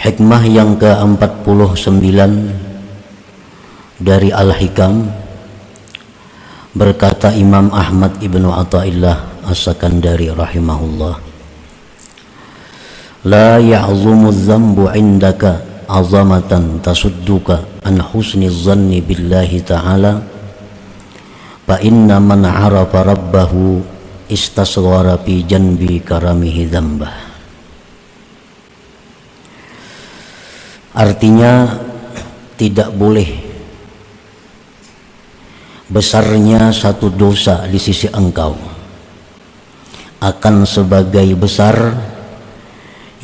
Hikmah yang ke-49 dari Al-Hikam, berkata Imam Ahmad ibnu Athaillah As-Sakandari rahimahullah, la ya'zumu dzambu indaka azamatan tasudduka an husni zanni billahi ta'ala fa inna man 'arafa rabbahu istasghara fi janbi karamihi dzambah. Artinya, tidak boleh besarnya satu dosa di sisi engkau akan sebagai besar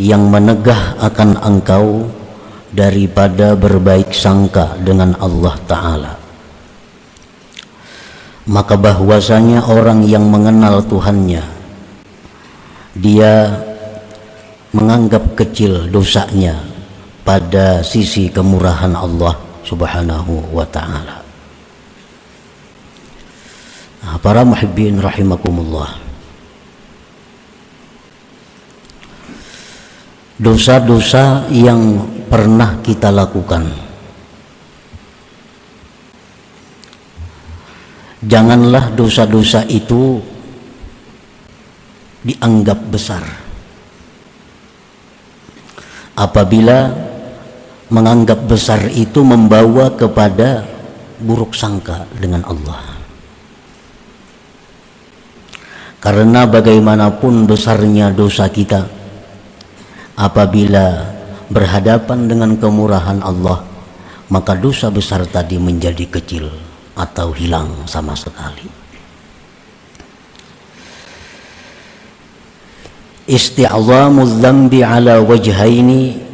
yang menegah akan engkau daripada berbaik sangka dengan Allah Ta'ala. Maka bahwasanya orang yang mengenal Tuhannya, dia menganggap kecil dosanya pada sisi kemurahan Allah Subhanahu wa Ta'ala. Nah, para muhibbin rahimakumullah, dosa-dosa yang pernah kita lakukan, janganlah dosa-dosa itu dianggap besar. Apabila menganggap besar itu membawa kepada buruk sangka dengan Allah. Karena bagaimanapun besarnya dosa kita, apabila berhadapan dengan kemurahan Allah, maka dosa besar tadi menjadi kecil atau hilang sama sekali. Isti'zamu dzambi ala wajhaini,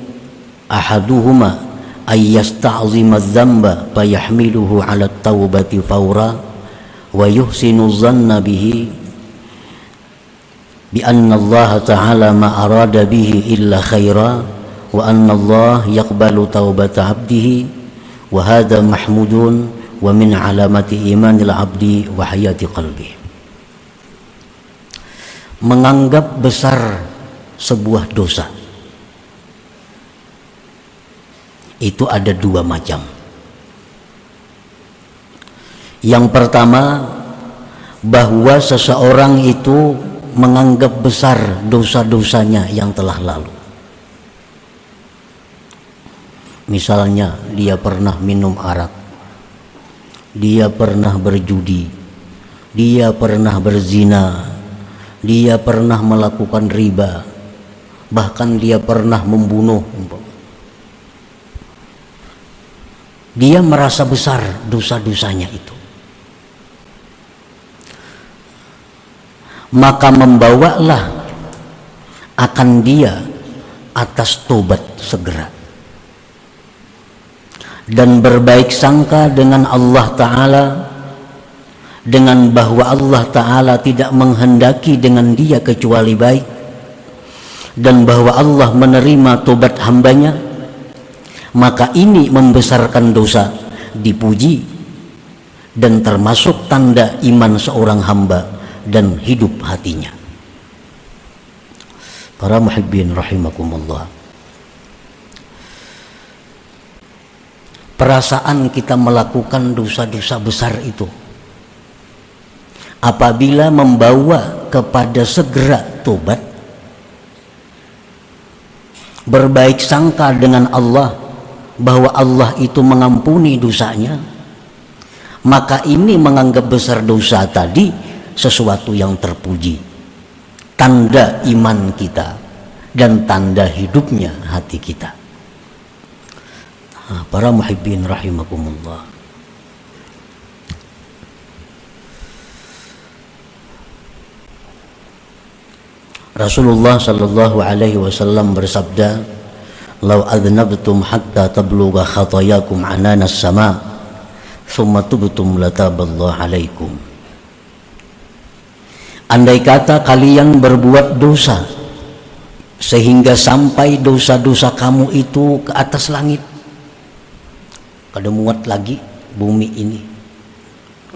ahaduhuma ay yasta'zima dzamba fa yahmiluhu 'ala at-taubati fawra wa yuhsinu dhanna bihi bi anna Allah ta'ala ma arada bihi illa khaira wa anna Allah yaqbalu taubata 'abdihi wa hadha mahmudun wa min 'alamati imanil 'abdi wa hayati qalbi. Menganggap besar sebuah dosa itu ada dua macam. Yang pertama, bahwa seseorang itu menganggap besar dosa-dosanya yang telah lalu. Misalnya dia pernah minum arak, dia pernah berjudi, dia pernah berzina, dia pernah melakukan riba, bahkan dia pernah membunuh. Dia merasa besar dosa-dosanya itu, maka membawalah akan dia atas tobat segera dan berbaik sangka dengan Allah Ta'ala, dengan bahwa Allah Ta'ala tidak menghendaki dengan dia kecuali baik, dan bahwa Allah menerima tobat hambanya. Maka ini membesarkan dosa, dipuji, dan termasuk tanda iman seorang hamba dan hidup hatinya. Para muhibbin rahimakumullah, perasaan kita melakukan dosa-dosa besar itu, apabila membawa kepada segera tobat, berbaik sangka dengan Allah bahwa Allah itu mengampuni dosanya, maka ini menganggap besar dosa tadi sesuatu yang terpuji, tanda iman kita dan tanda hidupnya hati kita. Para muhibbin rahimakumullah, Rasulullah sallallahu alaihi wasallam bersabda, "Lau adnabtum hatta tablugha khatayakum ananas sama, thumma tubtum lataballahu alaikum." Andai kata kalian berbuat dosa sehingga sampai dosa-dosa kamu itu ke atas langit, kada muat lagi bumi ini,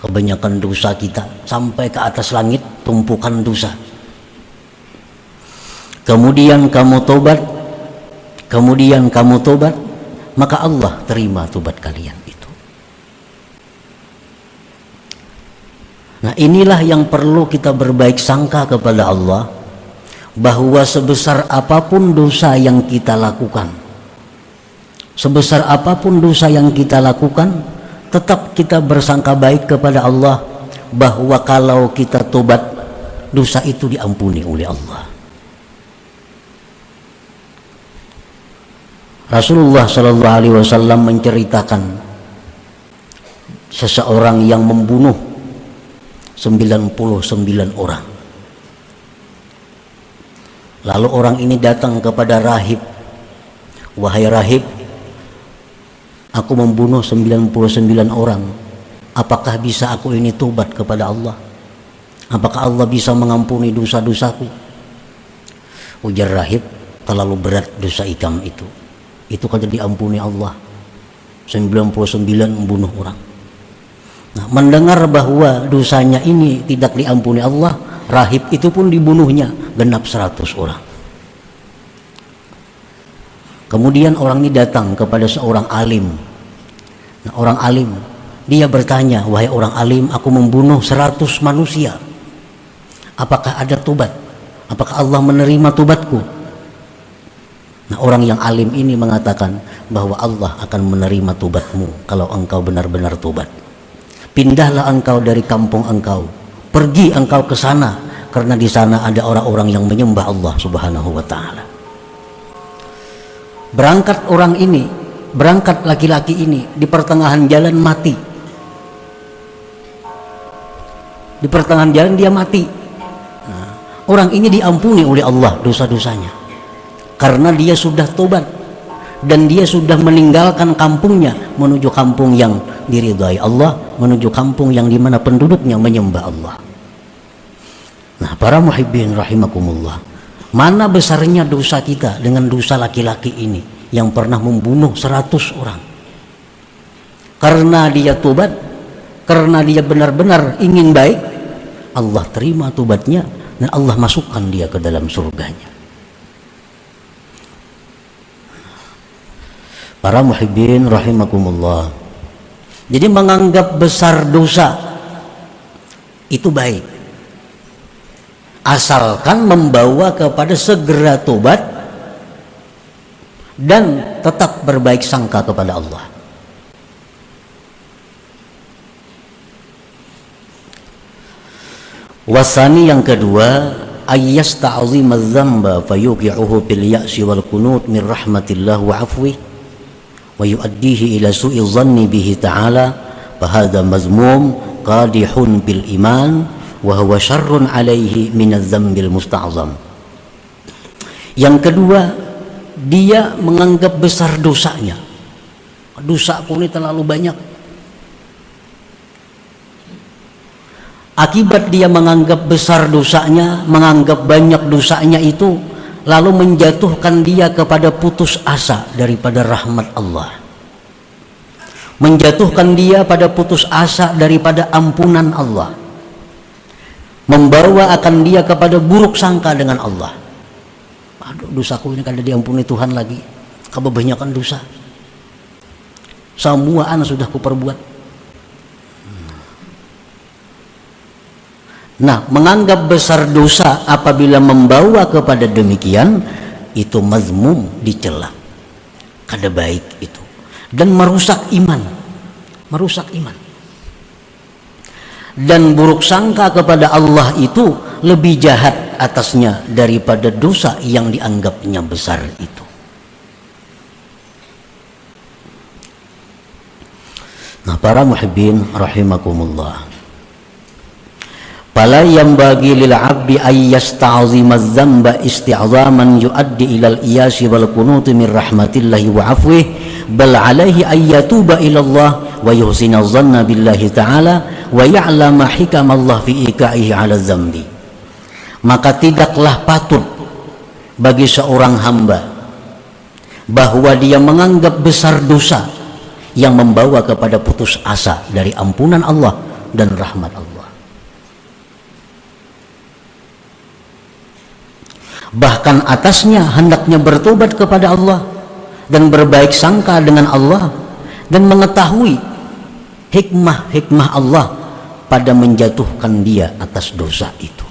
kebanyakan dosa kita sampai ke atas langit, tumpukan dosa. Kemudian kamu tobat, kemudian kamu tobat, maka Allah terima tobat kalian itu. Nah, inilah yang perlu kita berbaik sangka kepada Allah, bahwa sebesar apapun dosa yang kita lakukan, sebesar apapun dosa yang kita lakukan, tetap kita bersangka baik kepada Allah, bahwa kalau kita tobat, dosa itu diampuni oleh Allah. Rasulullah Shallallahu Alaihi Wasallam menceritakan seseorang yang membunuh 99 orang. Lalu orang ini datang kepada rahib, wahai rahib, aku membunuh 99 orang. Apakah bisa aku ini tobat kepada Allah? Apakah Allah bisa mengampuni dosa-dosaku? Ujar rahib, terlalu berat dosa ikam itu. Itu kalau diampuni Allah. 99 membunuh orang. Nah, mendengar bahwa dosanya ini tidak diampuni Allah, rahib itu pun dibunuhnya genap 100 orang. Kemudian orang ini datang kepada seorang alim. Nah, orang alim, dia bertanya, wahai orang alim, aku membunuh 100 manusia. Apakah ada tobat? Apakah Allah menerima tobatku? Nah, orang yang alim ini mengatakan bahwa Allah akan menerima tobatmu kalau engkau benar-benar tobat. Pindahlah engkau dari kampung engkau, pergi engkau ke sana, karena di sana ada orang-orang yang menyembah Allah Subhanahu wa Ta'ala. Berangkat orang ini, berangkat laki-laki ini, di pertengahan jalan mati. Di pertengahan jalan dia mati. Nah, orang ini diampuni oleh Allah dosa-dosanya, karena dia sudah tobat dan dia sudah meninggalkan kampungnya menuju kampung yang diridhai Allah, menuju kampung yang dimana penduduknya menyembah Allah. Nah, para muhibbin rahimakumullah, mana besarnya dosa kita dengan dosa laki-laki ini yang pernah membunuh 100 orang. Karena dia tobat, karena dia benar-benar ingin baik, Allah terima tobatnya dan Allah masukkan dia ke dalam surganya. Para muhibbin rahimakumullah, jadi menganggap besar dosa itu baik, asalkan membawa kepada segera tobat dan tetap berbaik sangka kepada Allah. Wasani yang kedua, ayyasta'zim adz-dzamba fayuqi'uhu bil ya'si wal qunut min rahmatillah wa 'afwi wa yu'addihi ila su'i dhanni bihi ta'ala fa hadha mazmum qadihun bil iman wa huwa syarrun alaihi minadz dzambil musta'zam. Yang kedua, dia menganggap besar dosanya. Dosaku ini terlalu banyak. Akibat dia menganggap besar dosanya, menganggap banyak dosanya itu, lalu menjatuhkan dia kepada putus asa daripada rahmat Allah, menjatuhkan dia pada putus asa daripada ampunan Allah, membawa akan dia kepada buruk sangka dengan Allah. Aduh, dosaku ini kada diampuni Tuhan lagi, kebanyakan dosa, semua anak sudah kuperbuat. Nah, menganggap besar dosa apabila membawa kepada demikian, itu mazmum, dicela, kada baik itu, dan merusak iman, merusak iman. Dan buruk sangka kepada Allah itu lebih jahat atasnya daripada dosa yang dianggapnya besar itu. Nah, para muhibbin rahimakumullah, fala yanbaghi lil 'abdi ay yasta'zima adz-dzamba isti'zaman yuaddi ilal iyasi wal qunut min rahmatillahi wa 'afwihi, bal 'alaihi ay yatuba ila Allah wa yuhsina dhanna billahi ta'ala wa ya'lama hikamallah fi iqa'ihi 'ala dzambi. Maka tidaklah patut bagi seorang hamba bahwa dia menganggap besar dosa yang membawa kepada putus asa dari ampunan Allah dan rahmat Allah. Bahkan atasnya hendaknya bertobat kepada Allah dan berbaik sangka dengan Allah dan mengetahui hikmah-hikmah Allah pada menjatuhkan dia atas dosa itu.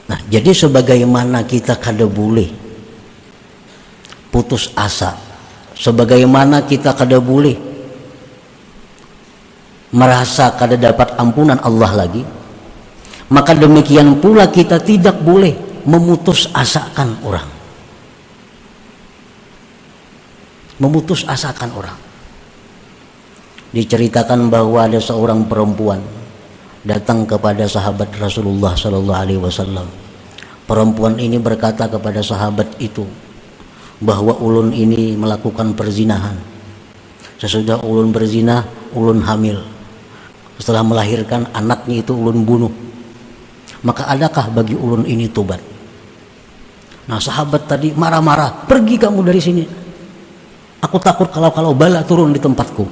Nah, jadi sebagaimana kita kada boleh putus asa, sebagaimana kita kada boleh merasa kada dapat ampunan Allah lagi, maka demikian pula kita tidak boleh memutus asakan orang. Memutus asakan orang. Diceritakan bahwa ada seorang perempuan datang kepada sahabat Rasulullah Sallallahu Alaihi Wasallam. Perempuan ini berkata kepada sahabat itu bahwa ulun ini melakukan perzinahan. Sesudah ulun berzina, ulun hamil. Setelah melahirkan anaknya itu ulun bunuh. Maka adakah bagi ulun ini tobat? Nah, sahabat tadi marah-marah, pergi kamu dari sini. Aku takut kalau bala turun di tempatku.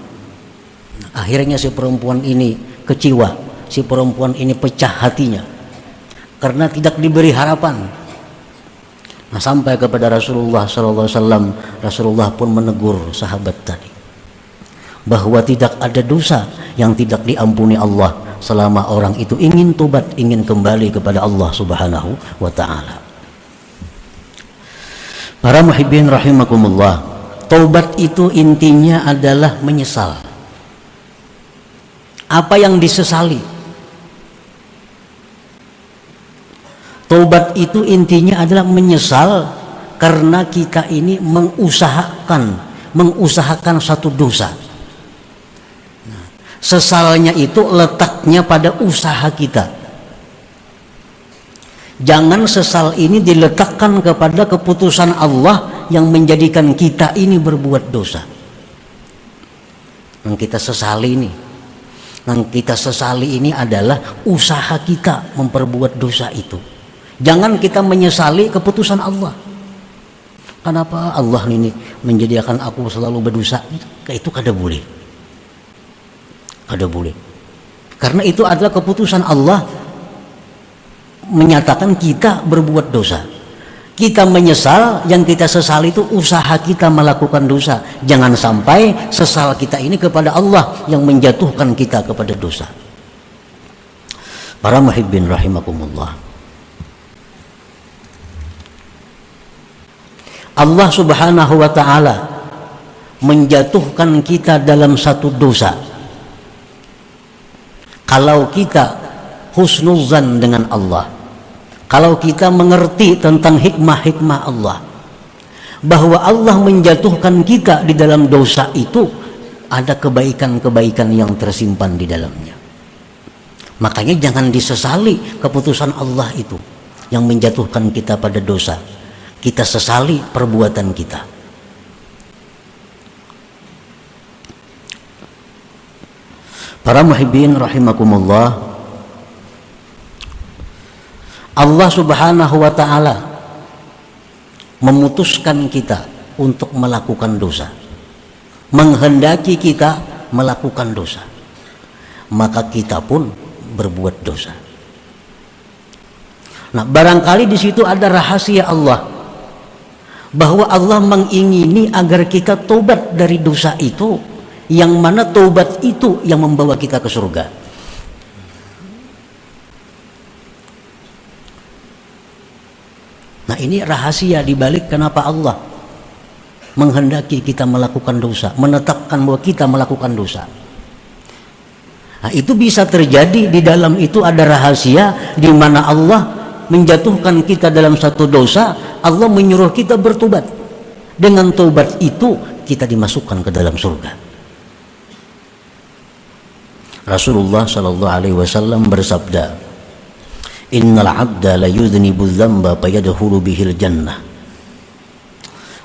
Nah, akhirnya si perempuan ini kecewa, si perempuan ini pecah hatinya karena tidak diberi harapan. Nah, sampai kepada Rasulullah SAW, Rasulullah pun menegur sahabat tadi bahwa tidak ada dosa yang tidak diampuni Allah selama orang itu ingin tobat, ingin kembali kepada Allah Subhanahu wa Ta'ala. Para muhibbin rahimakumullah, taubat itu intinya adalah menyesal apa yang disesali. Taubat itu intinya adalah menyesal karena kita ini mengusahakan satu dosa. Nah, sesalnya itu letaknya pada usaha kita. Jangan sesal ini diletakkan kepada keputusan Allah yang menjadikan kita ini berbuat dosa. Yang kita sesali ini adalah usaha kita memperbuat dosa itu. Jangan kita menyesali keputusan Allah. Kenapa Allah ini menjadikan aku selalu berdosa? Itu kada boleh. Kada boleh. Karena itu adalah keputusan Allah menyatakan kita berbuat dosa. Kita menyesal, yang kita sesali itu usaha kita melakukan dosa. Jangan sampai sesal kita ini kepada Allah yang menjatuhkan kita kepada dosa. Para muhibbin rahimakumullah, Allah Subhanahu wa Ta'ala menjatuhkan kita dalam satu dosa kalau kita husnuzan dengan Allah, kalau kita mengerti tentang hikmah-hikmah Allah, bahwa Allah menjatuhkan kita di dalam dosa itu ada kebaikan-kebaikan yang tersimpan di dalamnya. Makanya jangan disesali keputusan Allah itu yang menjatuhkan kita pada dosa. Kita sesali perbuatan kita. Para muhibbin rahimakumullah, Allah Subhanahu wa Ta'ala memutuskan kita untuk melakukan dosa, menghendaki kita melakukan dosa, maka kita pun berbuat dosa. Nah, barangkali di situ ada rahasia Allah, bahwa Allah mengingini agar kita tobat dari dosa itu, yang mana tobat itu yang membawa kita ke surga. Nah, ini rahasia dibalik kenapa Allah menghendaki kita melakukan dosa, menetapkan bahwa kita melakukan dosa. Nah, itu bisa terjadi, di dalam itu ada rahasia di mana Allah menjatuhkan kita dalam satu dosa, Allah menyuruh kita bertobat. Dengan tobat itu kita dimasukkan ke dalam surga. Rasulullah Sallallahu Alaihi Wasallam bersabda, Innal abda la yudhnibu dzamba fayadkhulu bihil jannah.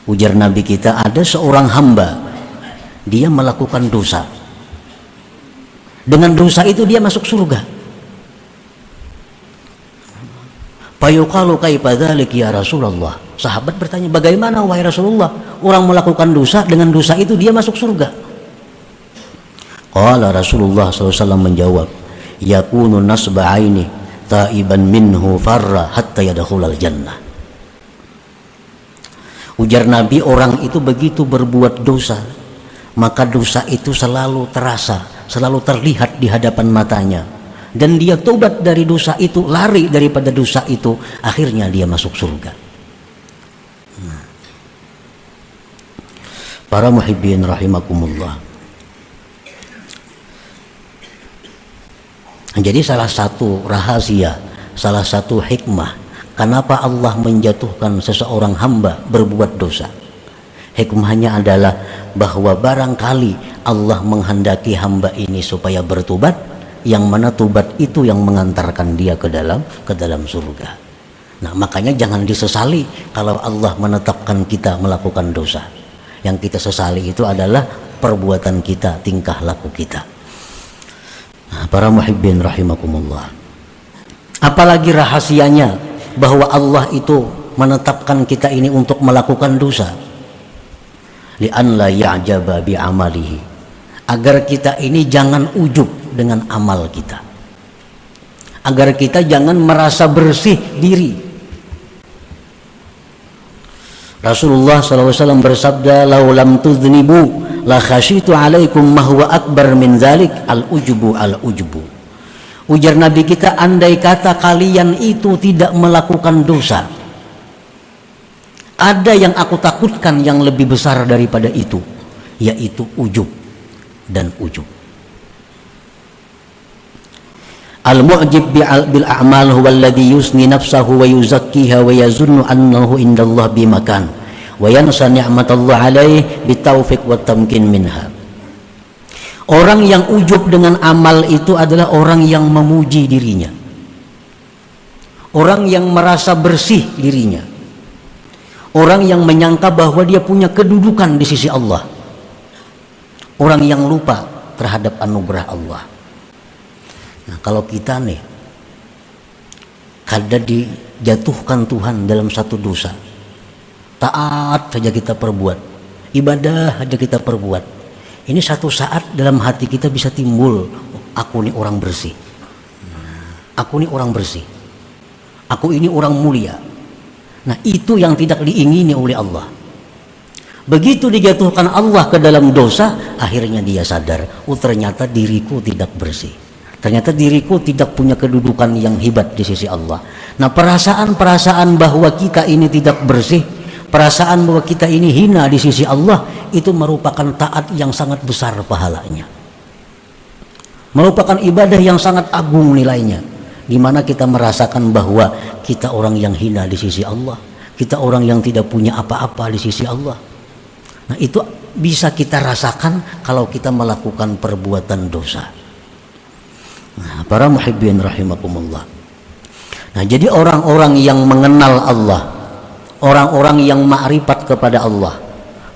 Ujar Nabi kita, ada seorang hamba, dia melakukan dosa, dengan dosa itu dia masuk surga. Fayuqalu kaifa dzalik ya Rasulullah. Sahabat bertanya, bagaimana wahai Rasulullah, orang melakukan dosa, dengan dosa itu dia masuk surga? Qala Rasulullah SAW menjawab, yakunu nasba aini taiban minhu farra hatta yadkhulal jannah. Ujar Nabi, orang itu begitu berbuat dosa, maka dosa itu selalu terasa, selalu terlihat di hadapan matanya, dan dia tobat dari dosa itu, lari daripada dosa itu, akhirnya dia masuk surga. Para muhibbin rahimakumullah. Jadi salah satu rahasia, salah satu hikmah kenapa Allah menjatuhkan seseorang hamba berbuat dosa, hikmahnya adalah bahwa barangkali Allah menghendaki hamba ini supaya bertobat, yang mana tobat itu yang mengantarkan dia ke dalam surga. Nah, makanya jangan disesali kalau Allah menetapkan kita melakukan dosa. Yang kita sesali itu adalah perbuatan kita, tingkah laku kita. Nah, para muhibbin rahimakumullah. Apalagi rahasianya bahwa Allah itu menetapkan kita ini untuk melakukan dosa, li'an la ya'jaba bi amalihi, agar kita ini jangan ujub dengan amal kita, agar kita jangan merasa bersih diri. Rasulullah SAW bersabda, "Lau lam tuznibu la khasyitu alaikum ma huwa akbar min dzalik al-ujbu al-ujbu." Ujar Nabi kita, andai kata kalian itu tidak melakukan dosa, ada yang aku takutkan yang lebih besar daripada itu, yaitu ujub dan ujub. Al-mu'jib bil a'mal huwa alladhi yusni nafsahu wa yuzakkiha wa yazunnu annahu indallah bimakan wa yansa ni'matallah alaih bitaufiq wa tamkin minha. Orang yang ujub dengan amal itu adalah orang yang memuji dirinya, orang yang merasa bersih dirinya, orang yang menyangka bahwa dia punya kedudukan di sisi Allah, orang yang lupa terhadap anugerah Allah. Nah, kalau kita nih kadang dijatuhkan Tuhan dalam satu dosa, taat saja kita perbuat, ibadah saja kita perbuat, ini satu saat dalam hati kita bisa timbul, aku ini orang bersih, aku ini orang bersih, aku ini orang mulia. Nah, itu yang tidak diingini oleh Allah. Begitu dijatuhkan Allah ke dalam dosa, akhirnya dia sadar, oh ternyata diriku tidak bersih, ternyata diriku tidak punya kedudukan yang hebat di sisi Allah. Nah, perasaan-perasaan bahwa kita ini tidak bersih, perasaan bahwa kita ini hina di sisi Allah, itu merupakan taat yang sangat besar pahalanya, merupakan ibadah yang sangat agung nilainya, di mana kita merasakan bahwa kita orang yang hina di sisi Allah, kita orang yang tidak punya apa-apa di sisi Allah. Nah, itu bisa kita rasakan kalau kita melakukan perbuatan dosa. Nah, para muhibbin rahimakumullah. Nah, jadi orang-orang yang mengenal Allah, orang-orang yang ma'rifat kepada Allah,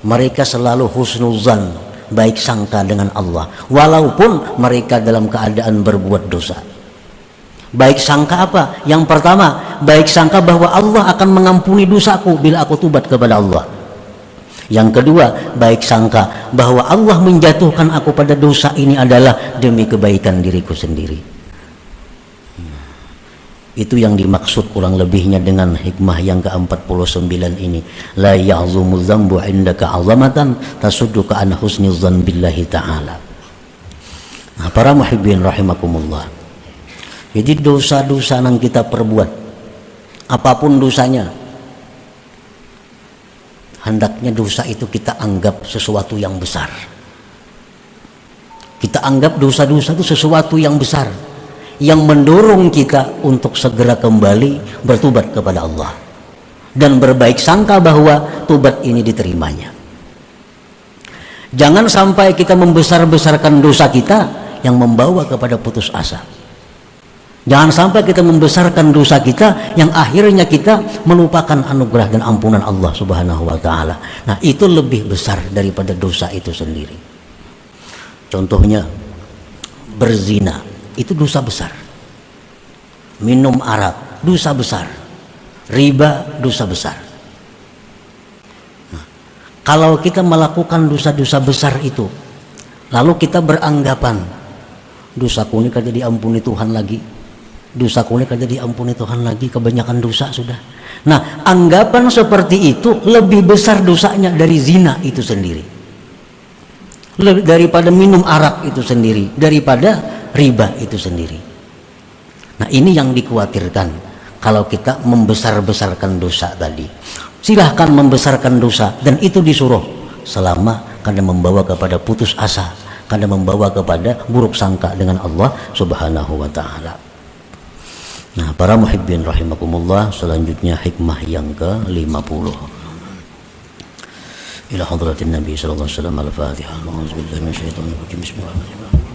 mereka selalu husnuzan, baik sangka dengan Allah, walaupun mereka dalam keadaan berbuat dosa. Baik sangka apa? Yang pertama, baik sangka bahwa Allah akan mengampuni dosaku bila aku tobat kepada Allah. Yang kedua, baik sangka bahwa Allah menjatuhkan aku pada dosa ini adalah demi kebaikan diriku sendiri. Itu yang dimaksud kurang lebihnya dengan hikmah yang ke-49 ini. La ya'zumu dzambu 'indaka 'azamatan tasudduka an husni dzan billahi ta'ala. Nah, para muhibbin rahimakumullah. Jadi dosa-dosa yang kita perbuat, apapun dosanya, hendaknya dosa itu kita anggap sesuatu yang besar. Kita anggap dosa-dosa itu sesuatu yang besar, yang mendorong kita untuk segera kembali bertobat kepada Allah dan berbaik sangka bahwa tobat ini diterimanya. Jangan sampai kita membesar-besarkan dosa kita yang membawa kepada putus asa. Jangan sampai kita membesarkan dosa kita yang akhirnya kita melupakan anugerah dan ampunan Allah Subhanahu wa ta'ala. Nah, itu lebih besar daripada dosa itu sendiri. Contohnya, berzina, itu dosa besar. Minum arak, dosa besar. Riba, dosa besar. Nah, kalau kita melakukan dosa-dosa besar itu, lalu kita beranggapan, dosaku ini kan diampuni Tuhan lagi, Dosa kulit aja diampuni Tuhan lagi, kebanyakan dosa sudah. Nah, anggapan seperti itu lebih besar dosanya dari zina itu sendiri, daripada minum arak itu sendiri, daripada riba itu sendiri. Nah, ini yang dikhawatirkan kalau kita membesar-besarkan dosa tadi. Silahkan membesarkan dosa, dan itu disuruh selama karena membawa kepada putus asa, karena membawa kepada buruk sangka dengan Allah Subhanahu wa ta'ala. Nah, para muhibbin rahimakumullah, selanjutnya hikmah yang ke-50. Ila hadratin Nabi sallallahu alaihi wasallam, al-Fatihah. Bismillahirrahmanirrahim.